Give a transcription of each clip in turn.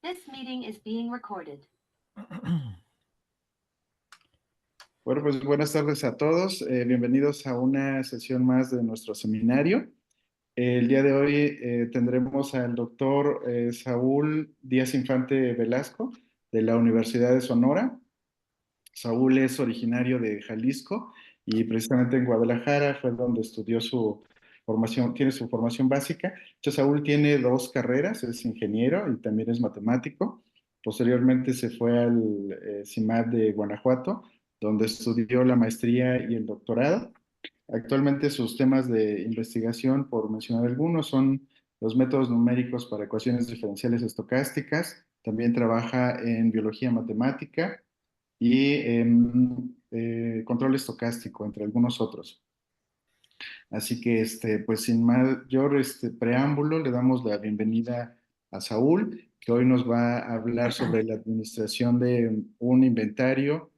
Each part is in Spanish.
This meeting is being recorded. Bueno, pues buenas tardes a todos. Bienvenidos a una sesión más de nuestro seminario. El día de hoy tendremos al doctor Saúl Díaz Infante Velasco de la Universidad de Sonora. Saúl es originario de Jalisco y precisamente en Guadalajara fue donde estudió su formación, tiene su formación básica. De hecho, Saúl tiene dos carreras, es ingeniero y también es matemático. Posteriormente se fue al CIMAD de Guanajuato, donde estudió la maestría y el doctorado. Actualmente sus temas de investigación, por mencionar algunos, son los métodos numéricos para ecuaciones diferenciales estocásticas. También trabaja en biología matemática y control estocástico, entre algunos otros. Así que, pues sin mayor preámbulo, le damos la bienvenida a Saúl, que hoy nos va a hablar sobre la administración de un inventario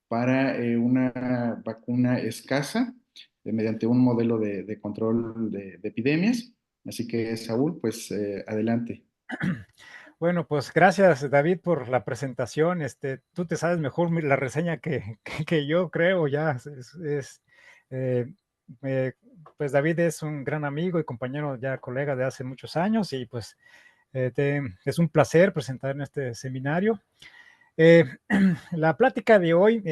para una vacuna escasa mediante un modelo de control de epidemias. Así que, Saúl, pues adelante. Bueno, pues gracias, David, por la presentación. Tú te sabes mejor la reseña que yo creo ya. Eh, pues David es un gran amigo y compañero, ya colega de hace muchos años, y pues es un placer presentar en este seminario. La plática de hoy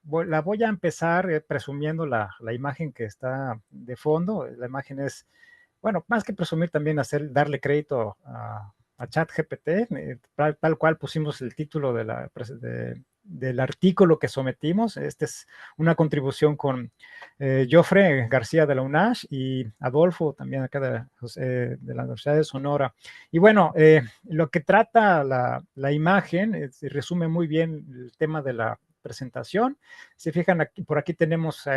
la voy a empezar presumiendo la imagen que está de fondo. La imagen es, bueno, más que presumir, también darle crédito a ChatGPT, tal cual pusimos el título del artículo que sometimos. Esta es una contribución con Jofre García de la UNASH y Adolfo, también acá de la Universidad de Sonora. Y bueno, lo que trata la imagen resume muy bien el tema de la presentación. Si fijan, por aquí tenemos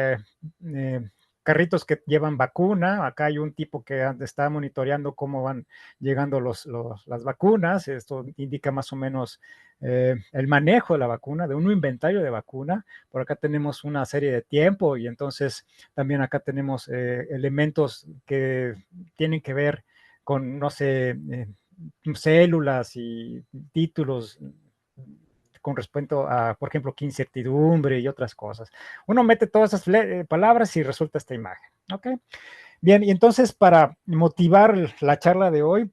carritos que llevan vacuna. Acá hay un tipo que está monitoreando cómo van llegando las vacunas. Esto indica más o menos el manejo de la vacuna, de un inventario de vacuna. Por acá tenemos una serie de tiempo y entonces también acá tenemos elementos que tienen que ver con, no sé, células y títulos con respecto a, por ejemplo, qué incertidumbre y otras cosas. Uno mete todas esas palabras y resulta esta imagen, ¿ok? Bien, y entonces para motivar la charla de hoy,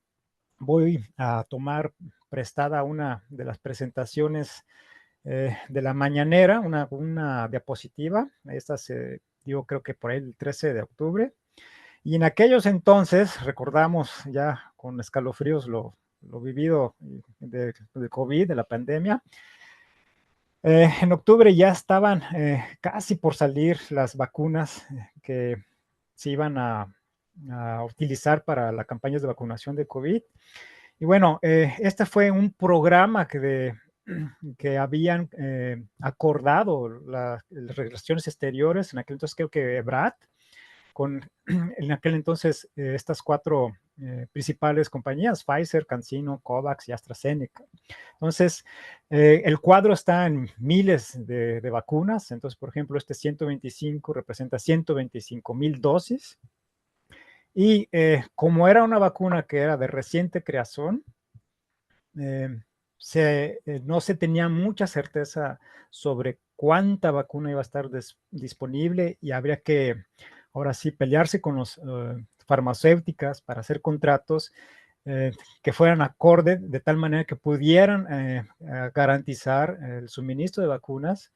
voy a tomar prestada una de las presentaciones de la mañanera, una diapositiva. Esta se dio, creo que por ahí el 13 de octubre. Y en aquellos entonces, recordamos ya con escalofríos lo vivido de COVID, de la pandemia. En octubre ya estaban casi por salir las vacunas que se iban a utilizar para las campañas de vacunación de COVID. Y bueno, este fue un programa que habían acordado las relaciones exteriores, en aquel entonces creo que BRAT, en aquel entonces estas cuatro principales compañías, Pfizer, CanSino, COVAX y AstraZeneca. Entonces, el cuadro está en miles de vacunas. Entonces, por ejemplo, este 125 representa 125,000 dosis. Y como era una vacuna que era de reciente creación, no se tenía mucha certeza sobre cuánta vacuna iba a estar disponible y habría que, ahora sí, pelearse con las farmacéuticas para hacer contratos que fueran acorde de tal manera que pudieran garantizar el suministro de vacunas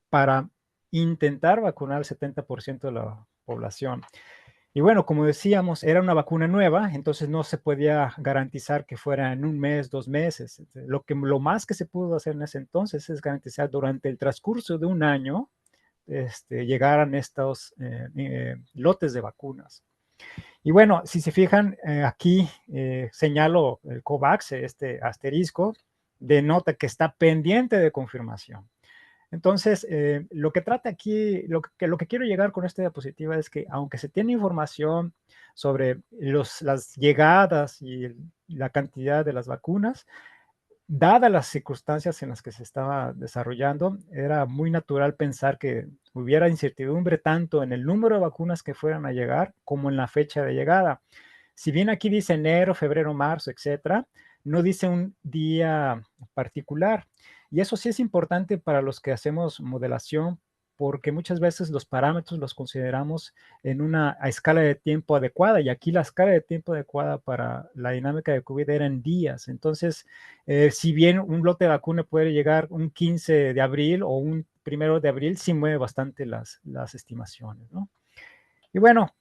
para intentar vacunar al 70% de la población. Y bueno, como decíamos, era una vacuna nueva, entonces no se podía garantizar que fuera en un mes, 2 meses. Lo más que se pudo hacer en ese entonces es garantizar durante el transcurso de un año llegaran estos lotes de vacunas. Y bueno, si se fijan, aquí señalo el COVAX, este asterisco, denota que está pendiente de confirmación. Entonces, lo que trata aquí, lo que quiero llegar con esta diapositiva es que aunque se tiene información sobre las llegadas y la cantidad de las vacunas, dadas las circunstancias en las que se estaba desarrollando, era muy natural pensar que hubiera incertidumbre tanto en el número de vacunas que fueran a llegar como en la fecha de llegada. Si bien aquí dice enero, febrero, marzo, etcétera, no dice un día particular. Y eso sí es importante para los que hacemos modelación, porque muchas veces los parámetros los consideramos en una escala de tiempo adecuada, y aquí la escala de tiempo adecuada para la dinámica de COVID era en días. Entonces, si bien un lote de vacuna puede llegar un 15 de abril o un 1 de abril, sí mueve bastante las estimaciones, ¿no? Y bueno,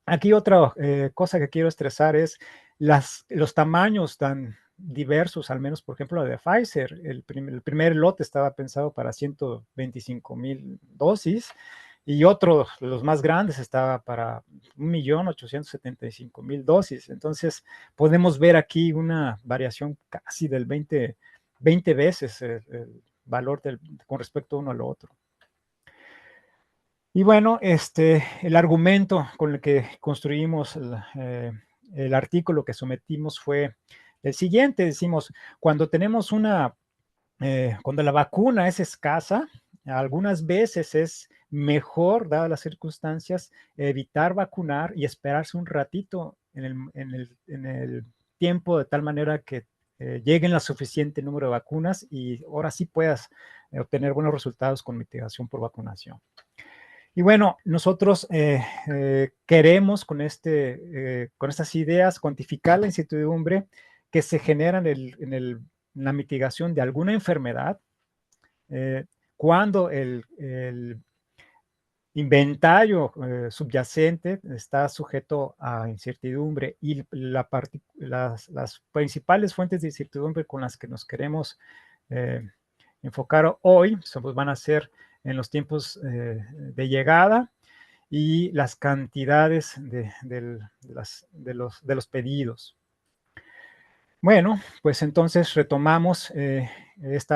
aquí otra cosa que quiero estresar es los tamaños tan diversos, al menos por ejemplo la de Pfizer. El primer lote estaba pensado para 125,000 dosis, y otro, los más grandes, estaba para 1,875,000 dosis. Entonces podemos ver aquí una variación casi del 20 veces el valor con respecto uno al otro. Y bueno, el argumento con el que construimos el artículo que sometimos fue el siguiente. Decimos, cuando tenemos cuando la vacuna es escasa, algunas veces es mejor, dadas las circunstancias, evitar vacunar y esperarse un ratito en el tiempo, de tal manera que lleguen la suficiente número de vacunas y ahora sí puedas obtener buenos resultados con mitigación por vacunación. Y bueno, nosotros queremos con estas ideas cuantificar la incertidumbre que se generan en la mitigación de alguna enfermedad, cuando el inventario subyacente está sujeto a incertidumbre, y las principales fuentes de incertidumbre con las que nos queremos enfocar hoy van a ser en los tiempos de llegada y las cantidades de los pedidos. Bueno, pues entonces retomamos este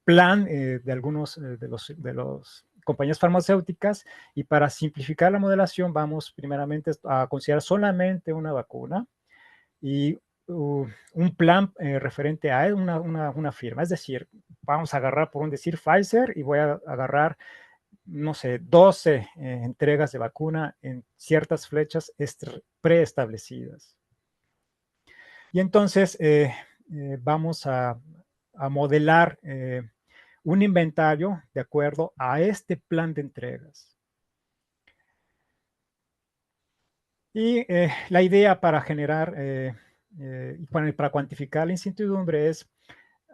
plan de algunos de los compañías farmacéuticas, y para simplificar la modelación vamos primeramente a considerar solamente una vacuna y un plan referente a una firma. Es decir, vamos a agarrar, por un decir, Pfizer, y voy a agarrar, no sé, 12 entregas de vacuna en ciertas flechas preestablecidas. Y entonces vamos a modelar un inventario de acuerdo a este plan de entregas. Y la idea para generar para cuantificar la incertidumbre es,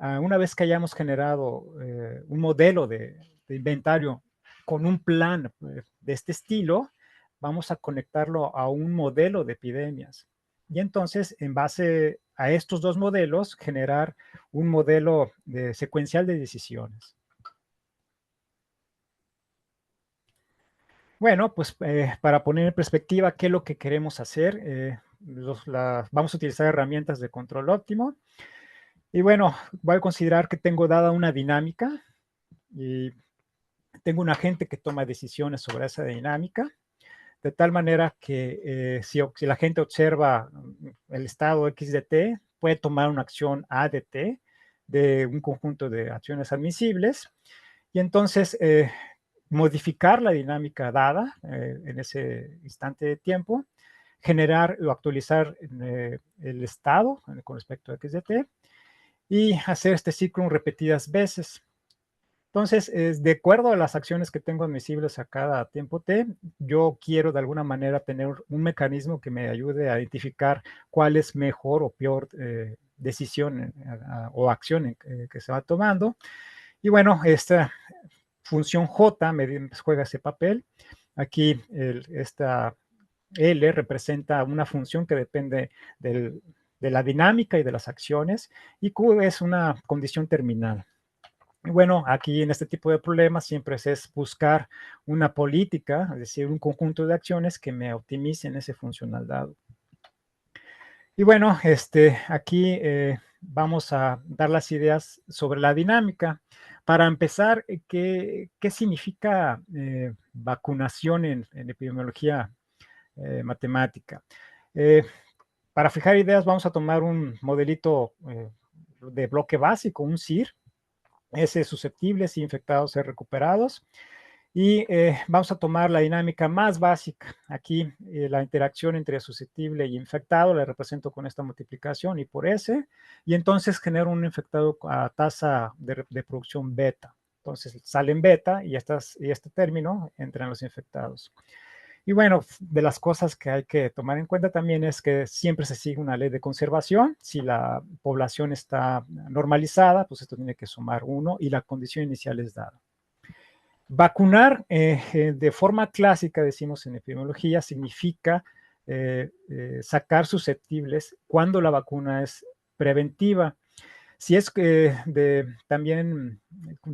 una vez que hayamos generado un modelo de inventario con un plan de este estilo, vamos a conectarlo a un modelo de epidemias. Y entonces, en base a estos dos modelos, generar un modelo secuencial de decisiones. Bueno, pues para poner en perspectiva qué es lo que queremos hacer, vamos a utilizar herramientas de control óptimo. Y bueno, voy a considerar que tengo dada una dinámica y tengo un agente que toma decisiones sobre esa dinámica, de tal manera que si la gente observa el estado X de T, puede tomar una acción A de T de un conjunto de acciones admisibles, y entonces modificar la dinámica dada en ese instante de tiempo, generar o actualizar el estado con respecto a X de T, y hacer este ciclo repetidas veces. Entonces, de acuerdo a las acciones que tengo admisibles a cada tiempo T, yo quiero de alguna manera tener un mecanismo que me ayude a identificar cuál es mejor o peor decisión o acción que se va tomando. Y bueno, esta función J juega ese papel. Aquí esta L representa una función que depende de la dinámica y de las acciones, y Q es una condición terminal. Y bueno, aquí en este tipo de problemas siempre es buscar una política, es decir, un conjunto de acciones que me optimicen ese funcional dado. Y bueno, aquí vamos a dar las ideas sobre la dinámica. Para empezar, ¿qué significa vacunación en epidemiología matemática? Para fijar ideas vamos a tomar un modelito de bloque básico, un SIR, susceptibles, infectados y recuperados. Y vamos a tomar la dinámica más básica. Aquí la interacción entre susceptible y infectado la represento con esta multiplicación y por S, y entonces genero un infectado a tasa de producción beta. Entonces salen beta y este término entra en los infectados. Y bueno, de las cosas que hay que tomar en cuenta también es que siempre se sigue una ley de conservación. Si la población está normalizada, pues esto tiene que sumar 1 y la condición inicial es dada. Vacunar de forma clásica, decimos en epidemiología, significa sacar susceptibles cuando la vacuna es preventiva. Si es que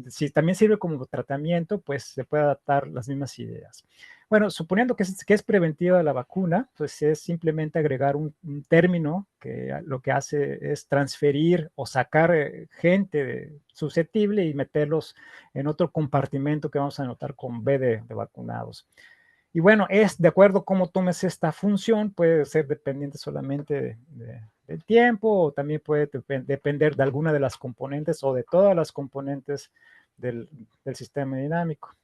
si también sirve como tratamiento, pues se puede adaptar las mismas ideas. Bueno, suponiendo que es preventiva la vacuna, pues es simplemente agregar un término que lo que hace es transferir o sacar gente susceptible y meterlos en otro compartimento que vamos a anotar con B de vacunados. Y bueno, es de acuerdo a cómo tomes esta función, puede ser dependiente solamente del tiempo, o también puede depender de alguna de las componentes o de todas las componentes del sistema dinámico.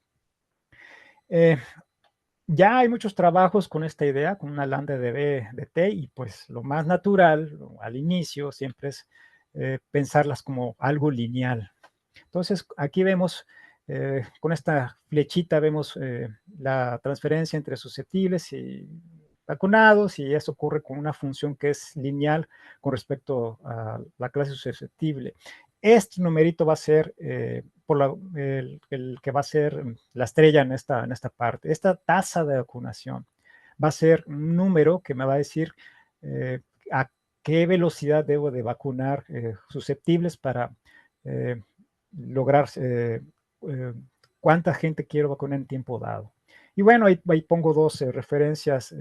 Ya hay muchos trabajos con esta idea, con una lambda de B de T, y pues lo más natural al inicio siempre es pensarlas como algo lineal. Entonces, aquí vemos, con esta flechita, vemos la transferencia entre susceptibles y vacunados, y eso ocurre con una función que es lineal con respecto a la clase susceptible. Este numerito va a ser el que va a ser la estrella en esta parte. Esta tasa de vacunación va a ser un número que me va a decir a qué velocidad debo de vacunar susceptibles para lograr cuánta gente quiero vacunar en tiempo dado. Y bueno, ahí pongo dos referencias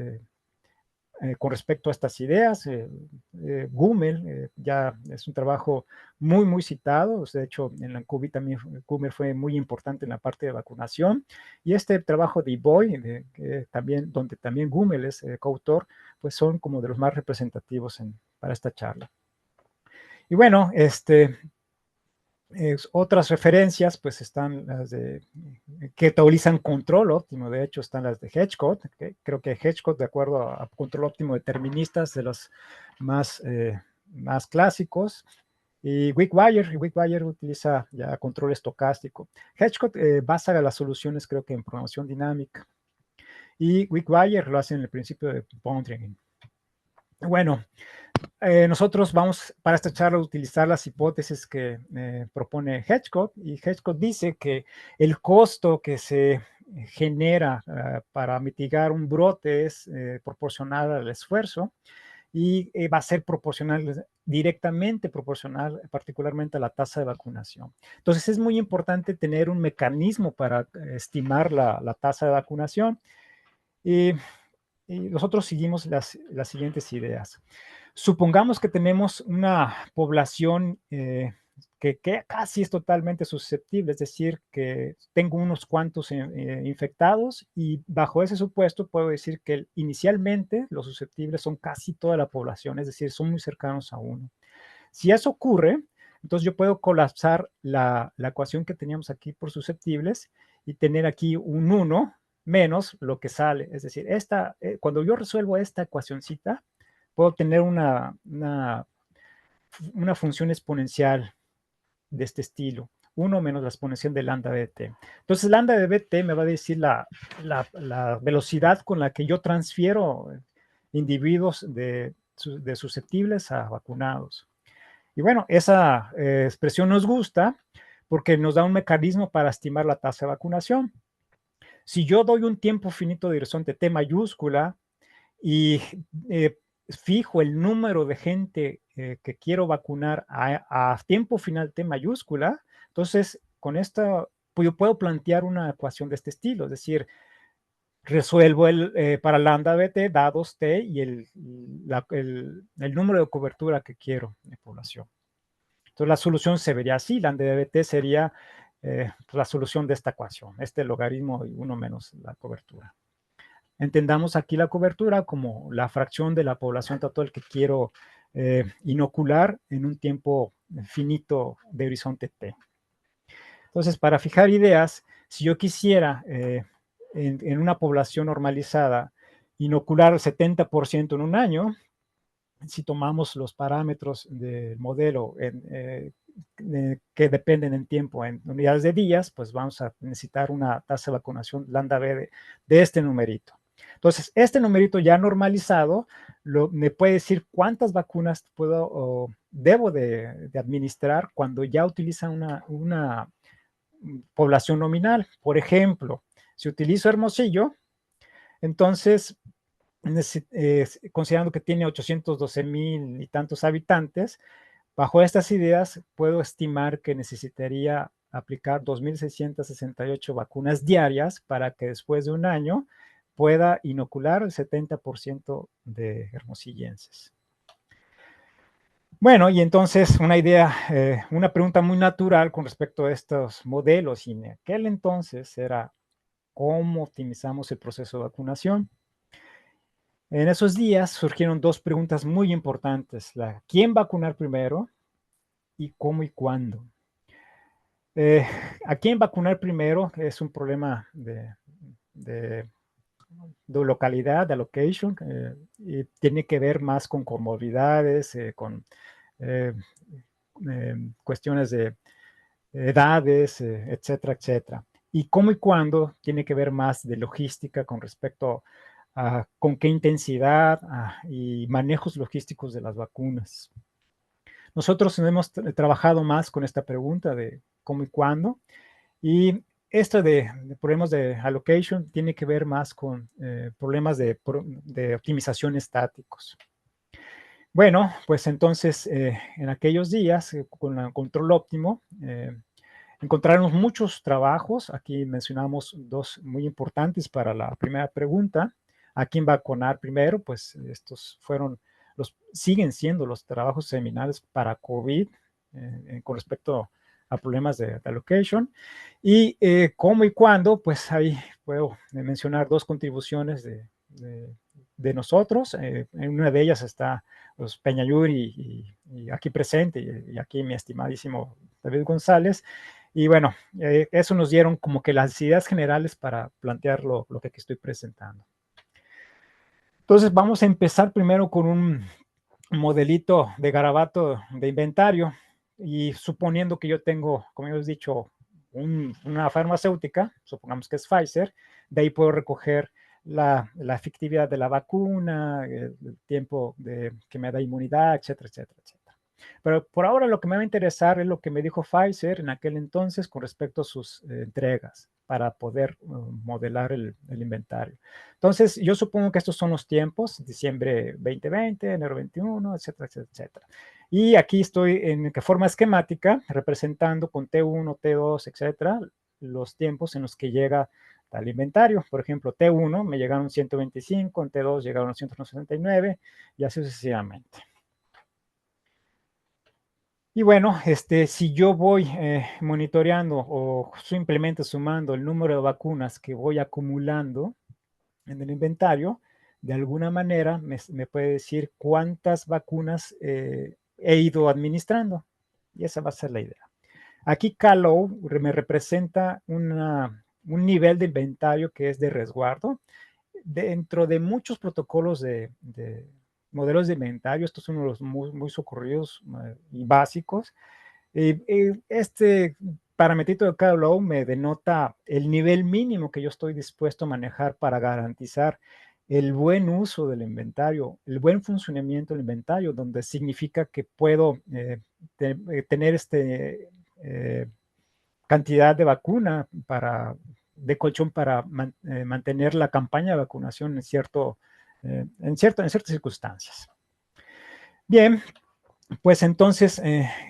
con respecto a estas ideas. Gummel ya es un trabajo muy, muy citado. De hecho, en la COVID también Gummel fue muy importante en la parte de vacunación. Y este trabajo de Boy, donde también Gummel es coautor, pues son como de los más representativos para esta charla. Y bueno, otras referencias, pues están las que utilizan control óptimo. De hecho, están las de Hedgecott. Creo que Hedgecott, de acuerdo a control óptimo deterministas, de los más clásicos. Y Wickwire utiliza ya control estocástico. Hedgecott basa las soluciones, creo que en programación dinámica. Y Wickwire lo hace en el principio de boundary. Bueno, nosotros vamos para esta charla a utilizar las hipótesis que propone Hedgecott, y Hedgecott dice que el costo que se genera para mitigar un brote es proporcional al esfuerzo, y va a ser directamente proporcional, particularmente a la tasa de vacunación. Entonces es muy importante tener un mecanismo para estimar la tasa de vacunación, y nosotros seguimos las siguientes ideas. Supongamos que tenemos una población que casi es totalmente susceptible, es decir, que tengo unos cuantos infectados, y bajo ese supuesto puedo decir que inicialmente los susceptibles son casi toda la población, es decir, son muy cercanos a 1. Si eso ocurre, entonces yo puedo colapsar la ecuación que teníamos aquí por susceptibles y tener aquí un 1 menos lo que sale. Es decir, cuando yo resuelvo esta ecuacioncita, puedo tener una función exponencial de este estilo, 1 menos la exponencial de lambda de t. Entonces, lambda de bt me va a decir la velocidad con la que yo transfiero individuos de susceptibles a vacunados. Y bueno, esa expresión nos gusta porque nos da un mecanismo para estimar la tasa de vacunación. Si yo doy un tiempo finito de horizonte t mayúscula y fijo el número de gente que quiero vacunar a tiempo final t mayúscula, entonces con esta pues yo puedo plantear una ecuación de este estilo, es decir, resuelvo para lambda bt dados t y el número de cobertura que quiero de población. Entonces la solución se vería así, lambda de bt sería la solución de esta ecuación, este logaritmo y 1 menos la cobertura. Entendamos aquí la cobertura como la fracción de la población total que quiero inocular en un tiempo finito de horizonte t. Entonces, para fijar ideas, si yo quisiera en una población normalizada inocular el 70% en un año, si tomamos los parámetros del modelo que dependen en tiempo en unidades de días, pues vamos a necesitar una tasa de vacunación lambda B de este numerito. Entonces, este numerito ya normalizado me puede decir cuántas vacunas puedo o debo de administrar cuando ya utiliza una población nominal. Por ejemplo, si utilizo Hermosillo, entonces, considerando que tiene 812,000 y tantos habitantes, bajo estas ideas puedo estimar que necesitaría aplicar 2,668 vacunas diarias para que después de un año pueda inocular el 70% de hermosillenses. Bueno, y entonces una pregunta muy natural con respecto a estos modelos, y en aquel entonces era cómo optimizamos el proceso de vacunación. En esos días surgieron dos preguntas muy importantes: ¿quién vacunar primero y cómo y cuándo? ¿A quién vacunar primero? Es un problema de localidad, de location, y tiene que ver más con comorbilidades, con cuestiones de edades, etcétera, etcétera. Y cómo y cuándo tiene que ver más de logística con respecto a con qué intensidad y manejos logísticos de las vacunas. Nosotros hemos trabajado más con esta pregunta de cómo y cuándo, y esto de problemas de allocation tiene que ver más con problemas de optimización estáticos. Bueno, pues entonces en aquellos días con el control óptimo encontramos muchos trabajos. Aquí mencionamos dos muy importantes para la primera pregunta: ¿a quién vacunar primero? Pues estos siguen siendo los trabajos seminales para COVID con respecto a problemas de allocation. Y cómo y cuándo, pues ahí puedo mencionar dos contribuciones de nosotros. En una de ellas está pues, Peñayuri y aquí presente, y aquí mi estimadísimo David González. Y bueno, eso nos dieron como que las ideas generales para plantear lo que aquí estoy presentando. Entonces vamos a empezar primero con un modelito de garabato de inventario, y suponiendo que yo tengo, como ya os he dicho, una farmacéutica, supongamos que es Pfizer, de ahí puedo recoger la efectividad de la vacuna, el tiempo que me da inmunidad, etcétera, etcétera, etcétera. Pero por ahora lo que me va a interesar es lo que me dijo Pfizer en aquel entonces con respecto a sus entregas para poder modelar el inventario. Entonces, yo supongo que estos son los tiempos: diciembre 2020, enero 21, etcétera, etcétera, etcétera. Y aquí estoy en forma esquemática representando con T1, T2, etcétera, los tiempos en los que llega al inventario. Por ejemplo, T1 me llegaron 125, en T2 llegaron 169 y así sucesivamente. Y bueno, si yo voy monitoreando o simplemente sumando el número de vacunas que voy acumulando en el inventario, de alguna manera me puede decir cuántas vacunas he ido administrando. Y esa va a ser la idea. Aquí Callow me representa un nivel de inventario que es de resguardo. Dentro de muchos protocolos de modelos de inventario, estos son los muy socorridos y básicos. Este parametrito de Callow me denota el nivel mínimo que yo estoy dispuesto a manejar para garantizar el buen uso del inventario, el buen funcionamiento del inventario, donde significa que puedo tener cantidad de vacuna de colchón para mantener la campaña de vacunación en ciertas circunstancias. Bien, pues entonces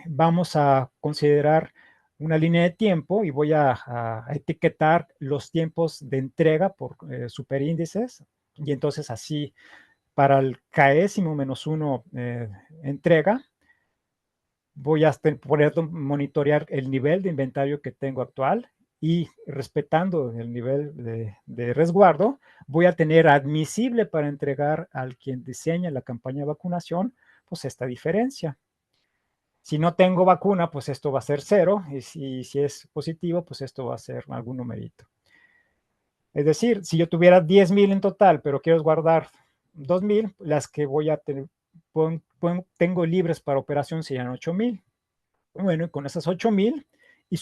vamos a considerar una línea de tiempo y voy a etiquetar los tiempos de entrega por superíndices, y entonces así para el KS-1 entrega voy a poder monitorear el nivel de inventario que tengo actual, y respetando el nivel de resguardo voy a tener admisible para entregar al quien diseña la campaña de vacunación pues esta diferencia. Si no tengo vacuna, pues esto va a ser 0, y si es positivo, pues esto va a ser algún numerito. Es decir, si yo tuviera 10,000 en total, pero quiero guardar 2,000, las que voy a tener, tengo libres para operación serían 8,000. Bueno, y con esas 8,000, y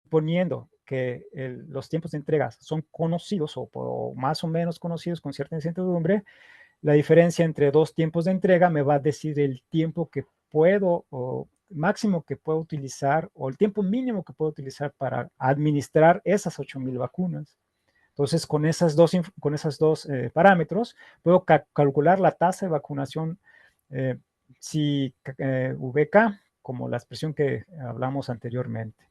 suponiendo que los tiempos de entrega son conocidos o más o menos conocidos con cierta incertidumbre, la diferencia entre dos tiempos de entrega me va a decir el tiempo que puedo o máximo que puedo utilizar o el tiempo mínimo que puedo utilizar para administrar esas 8,000 vacunas. Entonces, con esos dos parámetros, puedo calcular la tasa de vacunación, si VK, como la expresión que hablamos anteriormente.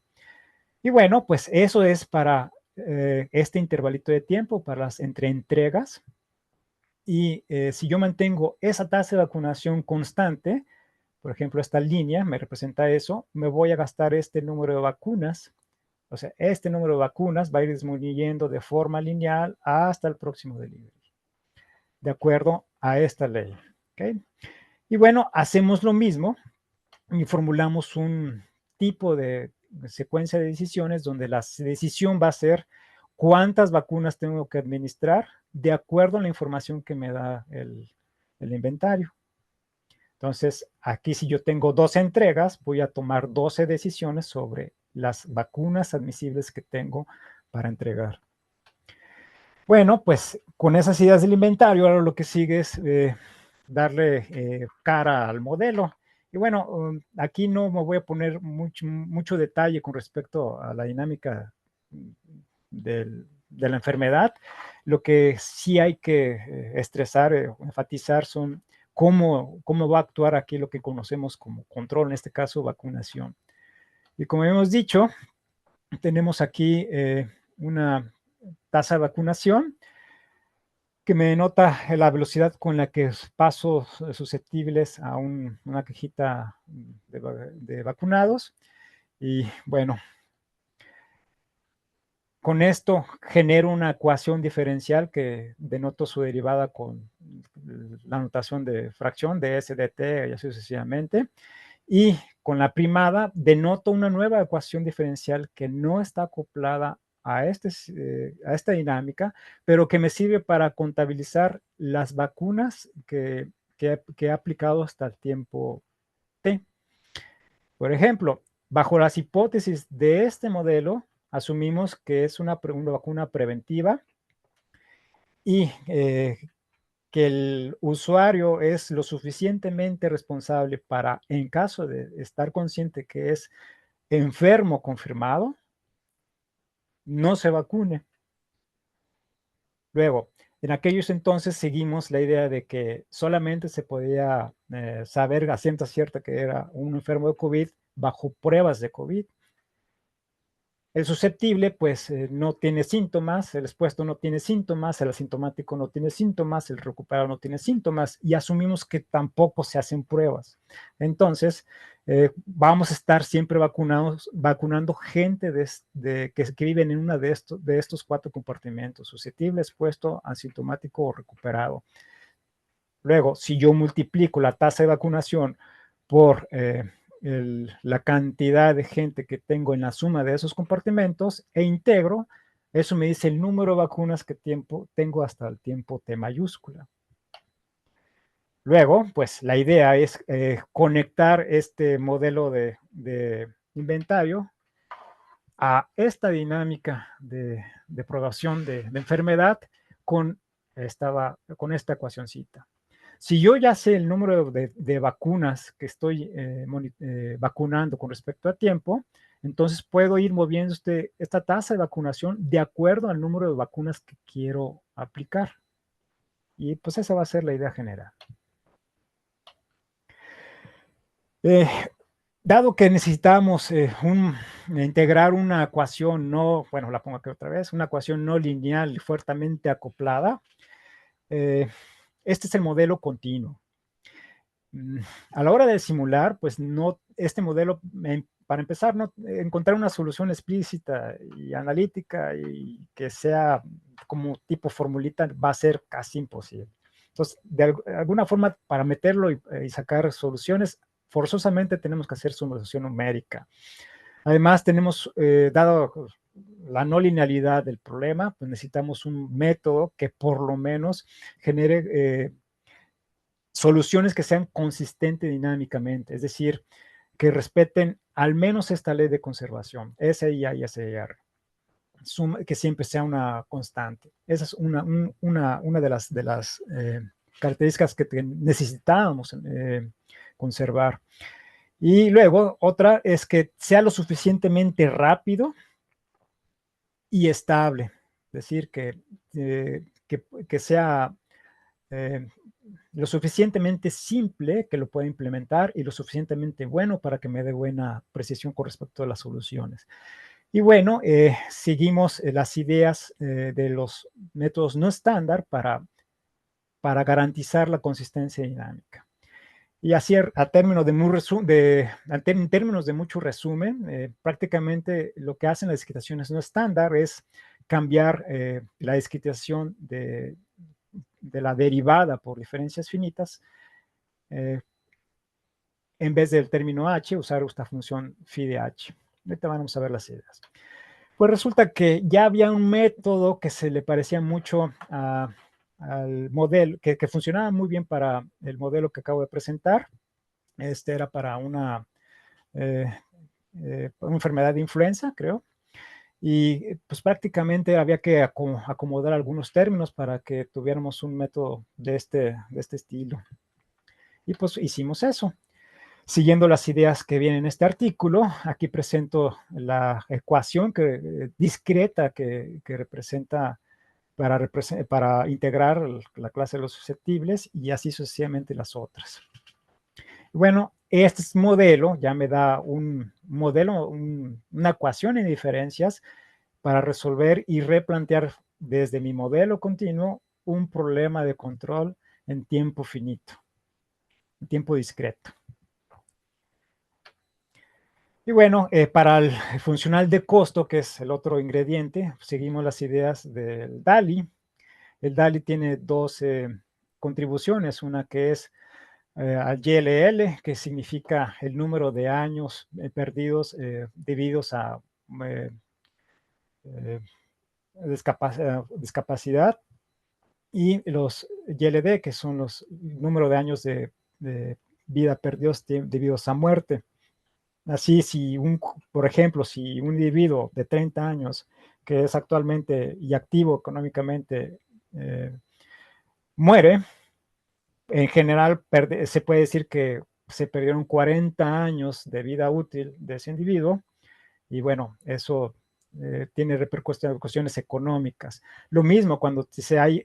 Y bueno, pues eso es para este intervalito de tiempo, para las entre entregas. Y si yo mantengo esa tasa de vacunación constante, por ejemplo, esta línea me representa eso, me voy a gastar este número de vacunas. O sea, este número de vacunas va a ir disminuyendo de forma lineal hasta el próximo delivery, de acuerdo a esta ley. ¿Okay? Y bueno, hacemos lo mismo y formulamos un tipo de secuencia de decisiones donde la decisión va a ser cuántas vacunas tengo que administrar de acuerdo a la información que me da el inventario. Entonces, aquí si yo tengo 12 entregas, voy a tomar 12 decisiones sobre las vacunas admisibles que tengo para entregar. Bueno, pues con esas ideas del inventario, ahora lo que sigue es darle cara al modelo. Y bueno, aquí no me voy a poner mucho detalle con respecto a la dinámica de la enfermedad. Lo que sí hay que estresar, enfatizar son cómo va a actuar aquí lo que conocemos como control, en este caso vacunación. Y como hemos dicho, tenemos aquí una tasa de vacunación que me denota la velocidad con la que paso susceptibles a una cajita de vacunados. Y bueno, con esto genero una ecuación diferencial que denoto su derivada con la notación de fracción de S de t y así sucesivamente. Y con la primada denoto una nueva ecuación diferencial que no está acoplada a esta dinámica, pero que me sirve para contabilizar las vacunas que he aplicado hasta el tiempo t. Por ejemplo, bajo las hipótesis de este modelo, asumimos que es una vacuna preventiva y que el usuario es lo suficientemente responsable para, en caso de estar consciente que es enfermo confirmado, no se vacune. Luego, en aquellos entonces seguimos la idea de que solamente se podía saber a ciencia cierta que era un enfermo de COVID bajo pruebas de COVID. El susceptible, pues, no tiene síntomas, el expuesto no tiene síntomas, el asintomático no tiene síntomas, el recuperado no tiene síntomas, y asumimos que tampoco se hacen pruebas. Entonces, vamos a estar siempre vacunando gente que viven en uno de estos 4 compartimentos: susceptible, expuesto, asintomático o recuperado. Luego, si yo multiplico la tasa de vacunación por la cantidad de gente que tengo en la suma de esos compartimentos e integro, eso me dice el número de vacunas que tengo hasta el tiempo t mayúscula. Luego, pues la idea es conectar este modelo de inventario a esta dinámica de progresión de enfermedad con esta ecuacioncita. Si yo ya sé el número de vacunas que estoy vacunando con respecto a tiempo, entonces puedo ir moviendo esta tasa de vacunación de acuerdo al número de vacunas que quiero aplicar. Y pues esa va a ser la idea general. Dado que necesitamos integrar una ecuación la pongo aquí otra vez, una ecuación no lineal fuertemente acoplada, este es el modelo continuo. A la hora de simular, pues este modelo, para empezar, encontrar una solución explícita y analítica y que sea como tipo formulita va a ser casi imposible. Entonces, de alguna forma, para meterlo y sacar soluciones, forzosamente tenemos que hacer sumarización numérica. Además, tenemos, dado la no linealidad del problema, pues necesitamos un método que por lo menos genere soluciones que sean consistentes dinámicamente, es decir, que respeten al menos esta ley de conservación, SIA y SIR, que siempre sea una constante. Esa es una de las características que necesitábamos conservar. Y luego, otra es que sea lo suficientemente rápido y estable, es decir, que sea lo suficientemente simple que lo pueda implementar y lo suficientemente bueno para que me dé buena precisión con respecto a las soluciones. Y bueno, seguimos las ideas de los métodos no estándar para garantizar la consistencia dinámica. Y así, en términos de mucho resumen, prácticamente lo que hacen las discretaciones no estándar es cambiar la discretación de la derivada por diferencias finitas, en vez del término h, usar esta función phi de h. Ahorita vamos a ver las ideas. Pues resulta que ya había un método que se le parecía mucho al modelo, que funcionaba muy bien para el modelo que acabo de presentar. Este era para una enfermedad de influenza, creo. Y pues prácticamente había que acomodar algunos términos para que tuviéramos un método de este estilo. Y pues hicimos eso. Siguiendo las ideas que vienen en este artículo, aquí presento la ecuación discreta que representa para integrar la clase de los susceptibles y así sucesivamente las otras. Bueno, este modelo ya me da una ecuación en diferencias para resolver y replantear desde mi modelo continuo un problema de control en tiempo finito, en tiempo discreto. Y bueno, para el funcional de costo, que es el otro ingrediente, seguimos las ideas del DALI. El DALI tiene dos contribuciones, una que es al YLL, que significa el número de años perdidos debidos a discapacidad, y los YLD, que son los número de años de vida perdidos debido a muerte. Así, por ejemplo, si un individuo de 30 años que es actualmente y activo económicamente muere, en general se puede decir que se perdieron 40 años de vida útil de ese individuo y bueno, eso tiene repercusiones económicas. Lo mismo cuando hay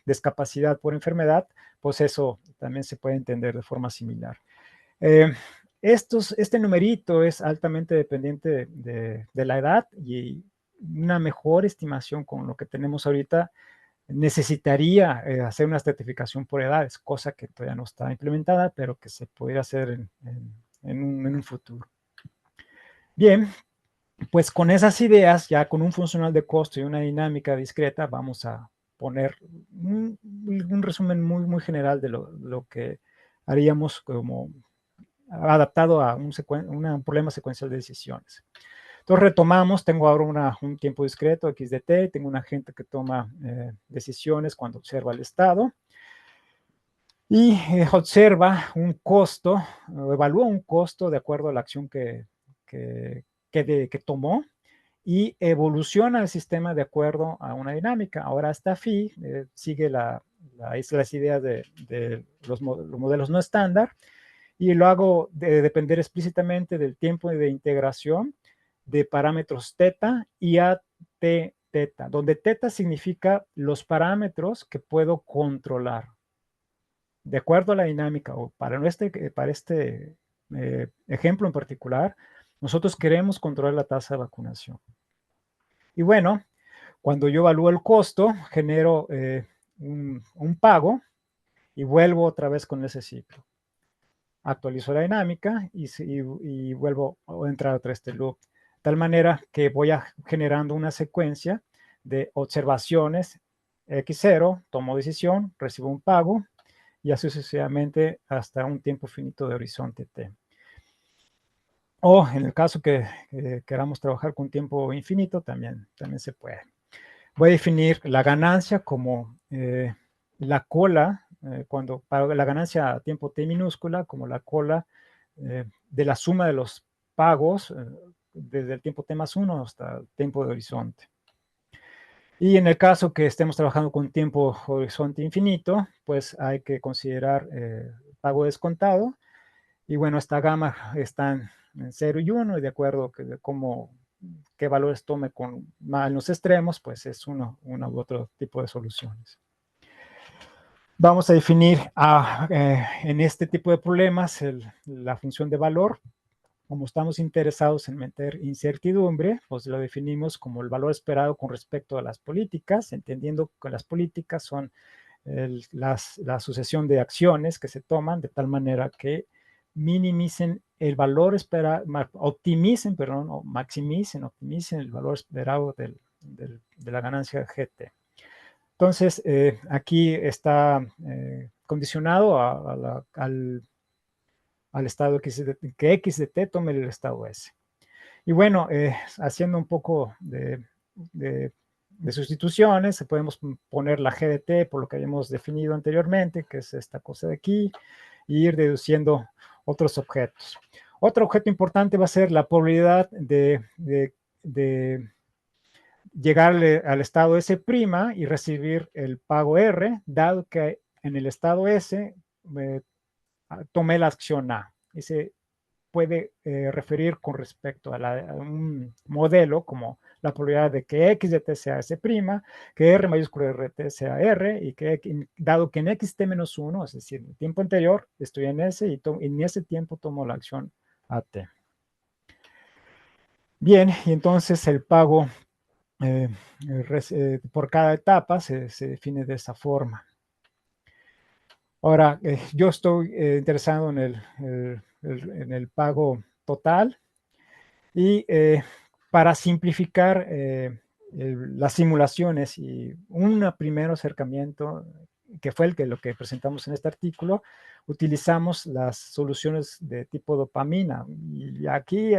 discapacidad por enfermedad, pues eso también se puede entender de forma similar. Este numerito es altamente dependiente de la edad y una mejor estimación con lo que tenemos ahorita necesitaría hacer una estratificación por edades, cosa que todavía no está implementada, pero que se podría hacer en un futuro. Bien, pues con esas ideas, ya con un funcional de costo y una dinámica discreta, vamos a poner un resumen muy general de lo que haríamos como adaptado a un problema secuencial de decisiones. Entonces retomamos, tengo ahora un tiempo discreto, x de t, tengo un agente que toma decisiones cuando observa el estado y observa un costo, evalúa un costo de acuerdo a la acción que tomó y evoluciona el sistema de acuerdo a una dinámica. Ahora esta phi sigue las ideas de los modelos no estándar y lo hago depender explícitamente del tiempo de integración de parámetros teta y at teta, donde teta significa los parámetros que puedo controlar. De acuerdo a la dinámica, o para este ejemplo en particular, nosotros queremos controlar la tasa de vacunación. Y bueno, cuando yo evalúo el costo, genero un pago y vuelvo otra vez con ese ciclo. Actualizo la dinámica y vuelvo a entrar otra vez este loop. De tal manera que voy generando una secuencia de observaciones X0, tomo decisión, recibo un pago y así sucesivamente hasta un tiempo finito de horizonte t. O en el caso que queramos trabajar con tiempo infinito, también se puede. Voy a definir la ganancia como la cola, para la ganancia a tiempo t minúscula, como la cola de la suma de los pagos desde el tiempo t más 1 hasta el tiempo de horizonte. Y en el caso que estemos trabajando con tiempo horizonte infinito, pues hay que considerar pago descontado. Y bueno, esta gama está en 0 y 1, y de acuerdo qué valores tome en los extremos, pues es uno u otro tipo de soluciones. Vamos a definir en este tipo de problemas la función de valor. Como estamos interesados en meter incertidumbre, pues lo definimos como el valor esperado con respecto a las políticas, entendiendo que las políticas son la sucesión de acciones que se toman de tal manera que minimicen el valor esperado, optimicen el valor esperado de la ganancia GT. Entonces, aquí está condicionado al estado que X de T tome el estado S. Y bueno, haciendo un poco de sustituciones, podemos poner la G de T por lo que habíamos definido anteriormente, que es esta cosa de aquí, e ir deduciendo otros objetos. Otro objeto importante va a ser la probabilidad de llegar al estado S' y recibir el pago R, dado que en el estado S tomé la acción A. Y se puede referir con respecto a un modelo como la probabilidad de que X de T sea S', que R mayúscula de RT sea R, y que dado que en XT-1, es decir, en el tiempo anterior, estoy en S y en ese tiempo tomo la acción AT. Bien, y entonces el pago por cada etapa se define de esa forma. Ahora, yo estoy interesado en el pago total, y para simplificar las simulaciones y un primer acercamiento, que fue lo que presentamos en este artículo, utilizamos las soluciones de tipo dopamina. Y aquí,